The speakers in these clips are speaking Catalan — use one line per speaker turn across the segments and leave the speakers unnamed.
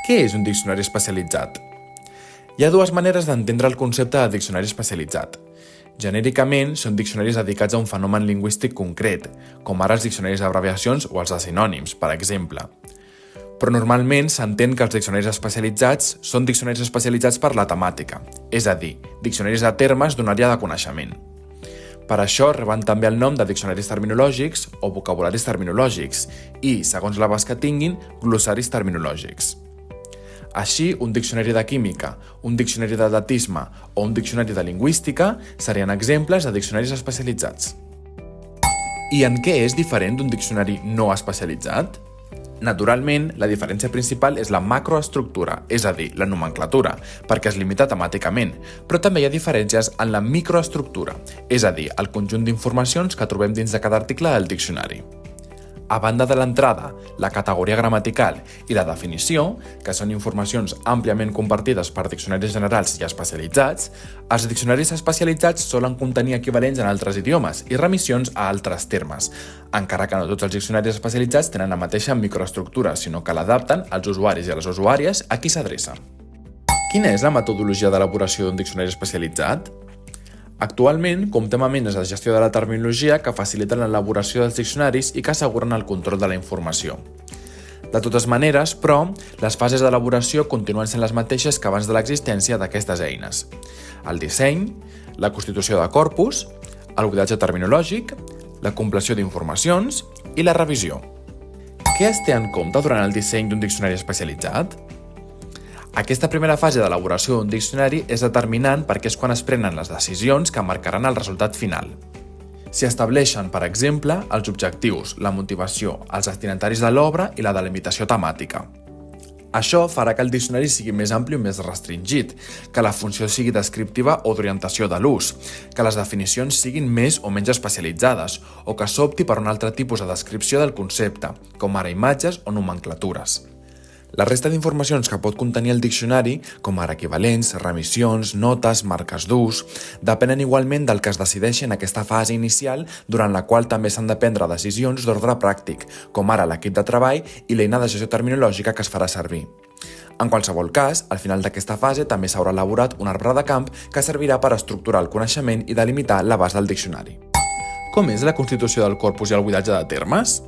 Què és un diccionari especialitzat? Hi ha dues maneres d'entendre el concepte de diccionari especialitzat. Genèricament, són diccionaris dedicats a un fenomen lingüístic concret, com ara els diccionaris d'abreviacions o els de sinònims, per exemple. Però normalment s'entén que els diccionaris especialitzats són diccionaris especialitzats per la temàtica, és a dir, diccionaris de termes d'una àrea de coneixement. Per això reben també el nom de diccionaris terminològics o vocabularis terminològics i, segons l'abast que tinguin, glossaris terminològics. Així, un diccionari de química, un diccionari de datisme o un diccionari de lingüística serien exemples de diccionaris especialitzats. I en què és diferent d'un diccionari no especialitzat? Naturalment, la diferència principal és la macroestructura, és a dir, la nomenclatura, perquè es limita temàticament, però també hi ha diferències en la microestructura, és a dir, el conjunt d'informacions que trobem dins de cada article del diccionari. A banda de l'entrada, la categoria gramatical i la definició, que són informacions àmpliament compartides per diccionaris generals i especialitzats, els diccionaris especialitzats solen contenir equivalents en altres idiomes i remissions a altres termes, encara que no tots els diccionaris especialitzats tenen la mateixa microestructura, sinó que l'adapten als usuaris i a les usuàries a qui s'adrecen. Quina és la metodologia d'elaboració d'un diccionari especialitzat? Actualment, comptem amb eines de gestió de la terminologia que faciliten l'elaboració dels diccionaris i que asseguren el control de la informació. De totes maneres, però, les fases d'elaboració continuen sent les mateixes que abans de l'existència d'aquestes eines. El disseny, la constitució de corpus, el buidatge terminològic, la compleció d'informacions i la revisió. Què es té en compte durant el disseny d'un diccionari especialitzat? Aquesta primera fase d'elaboració d'un diccionari és determinant perquè és quan es prenen les decisions que marcaran el resultat final. S'hi estableixen, per exemple, els objectius, la motivació, els destinataris de l'obra i la delimitació temàtica. Això farà que el diccionari sigui més ampli o més restringit, que la funció sigui descriptiva o d'orientació de l'ús, que les definicions siguin més o menys especialitzades o que s'opti per un altre tipus de descripció del concepte, com ara imatges o nomenclatures. La resta d'informacions que pot contenir el diccionari, com ara equivalents, remissions, notes, marques d'ús, depenen igualment del que es decideixi en aquesta fase inicial, durant la qual també s'han de prendre decisions d'ordre pràctic, com ara l'equip de treball i l'eina de gestió terminològica que es farà servir. En qualsevol cas, al final d'aquesta fase també s'haurà elaborat un arbre de camp que servirà per estructurar el coneixement i delimitar l'abast del diccionari. Com és la constitució del corpus i el buidatge de termes?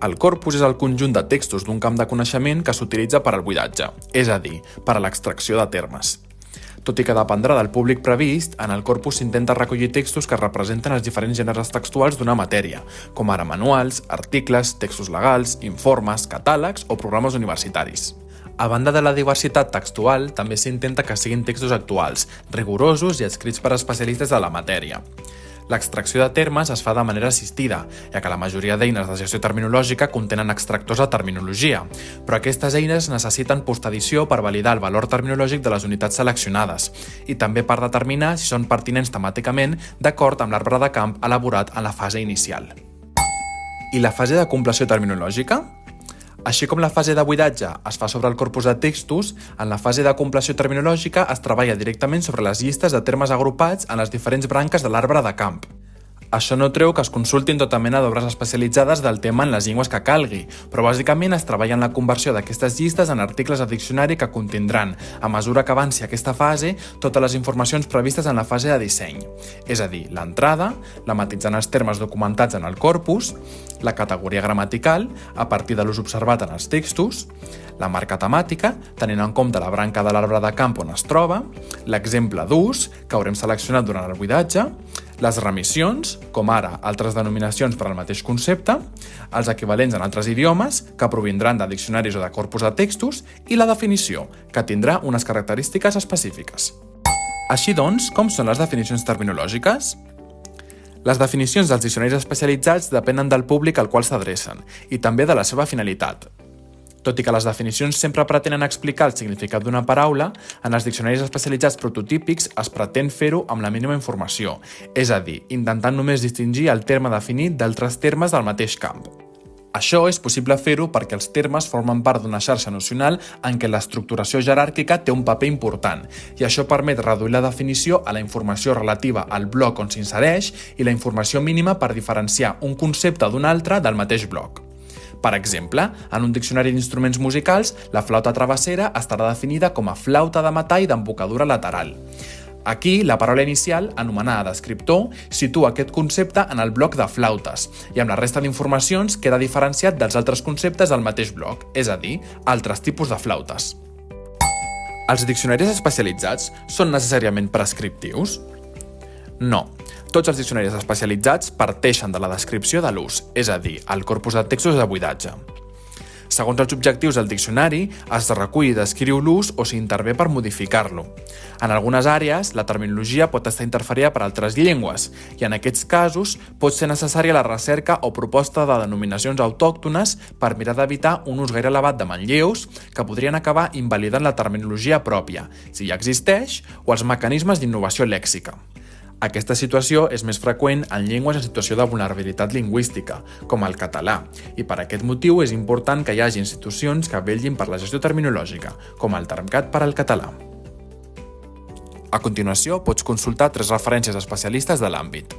El corpus és el conjunt de textos d'un camp de coneixement que s'utilitza per al buidatge, és a dir, per a l'extracció de termes. Tot i que dependrà del públic previst, en el corpus s'intenta recollir textos que representen els diferents gèneres textuals d'una matèria, com ara manuals, articles, textos legals, informes, catàlegs o programes universitaris. A banda de la diversitat textual, també s'intenta que siguin textos actuals, rigorosos i escrits per especialistes de la matèria. L'extracció de termes es fa de manera assistida, ja que la majoria d'eines de gestió terminològica contenen extractors de terminologia, però aquestes eines necessiten postedició per validar el valor terminològic de les unitats seleccionades i també per determinar si són pertinents temàticament d'acord amb l'arbre de camp elaborat en la fase inicial. I la fase de compleció terminològica? Així com la fase de buidatge es fa sobre el corpus de textos, en la fase de compleció terminològica es treballa directament sobre les llistes de termes agrupats en les diferents branques de l'arbre de camp. Això no treu que es consultin tota mena d'obres especialitzades del tema en les llengües que calgui, però bàsicament es treballa en la conversió d'aquestes llistes en articles de diccionari que contindran, a mesura que avanci aquesta fase, totes les informacions previstes en la fase de disseny, és a dir, l'entrada, la matitzant els termes documentats en el corpus, la categoria gramatical, a partir de l'ús observat en els textos, la marca temàtica, tenint en compte la branca de l'arbre de camp on es troba, l'exemple d'ús, que haurem seleccionat durant el buidatge, les remissions, com ara altres denominacions per al mateix concepte, els equivalents en altres idiomes, que provindran de diccionaris o de corpus de textos, i la definició, que tindrà unes característiques específiques. Així doncs, com són les definicions terminològiques? Les definicions dels diccionaris especialitzats depenen del públic al qual s'adrecen i també de la seva finalitat. Tot i que les definicions sempre pretenen explicar el significat d'una paraula, en els diccionaris especialitzats prototípics es pretén fer-ho amb la mínima informació, és a dir, intentant només distingir el terme definit d'altres termes del mateix camp. Això és possible fer-ho perquè els termes formen part d'una xarxa nocional en què l'estructuració jeràrquica té un paper important i això permet reduir la definició a la informació relativa al bloc on s'insereix i la informació mínima per diferenciar un concepte d'un altre del mateix bloc. Per exemple, en un diccionari d'instruments musicals, la flauta travessera estarà definida com a flauta de metall d'embocadura lateral. Aquí, la paraula inicial, anomenada descriptor, situa aquest concepte en el bloc de flautes i amb la resta d'informacions queda diferenciat dels altres conceptes del mateix bloc, és a dir, altres tipus de flautes. Els diccionaris especialitzats són necessàriament prescriptius? No. Tots els diccionaris especialitzats parteixen de la descripció de l'ús, és a dir, el corpus de textos de buidatge. Segons els objectius del diccionari, es recull i descriu l'ús o s'intervé per modificar-lo. En algunes àrees, la terminologia pot estar interferida per altres llengües i en aquests casos pot ser necessària la recerca o proposta de denominacions autòctones per mirar d'evitar un ús gaire elevat de manlleus que podrien acabar invalidant la terminologia pròpia, si ja existeix, o els mecanismes d'innovació lèxica. Aquesta situació és més freqüent en llengües en situació de vulnerabilitat lingüística, com el català, i per aquest motiu és important que hi hagi institucions que vetllin per la gestió terminològica, com el Termcat per al català. A continuació, pots consultar 3 referències especialistes de l'àmbit.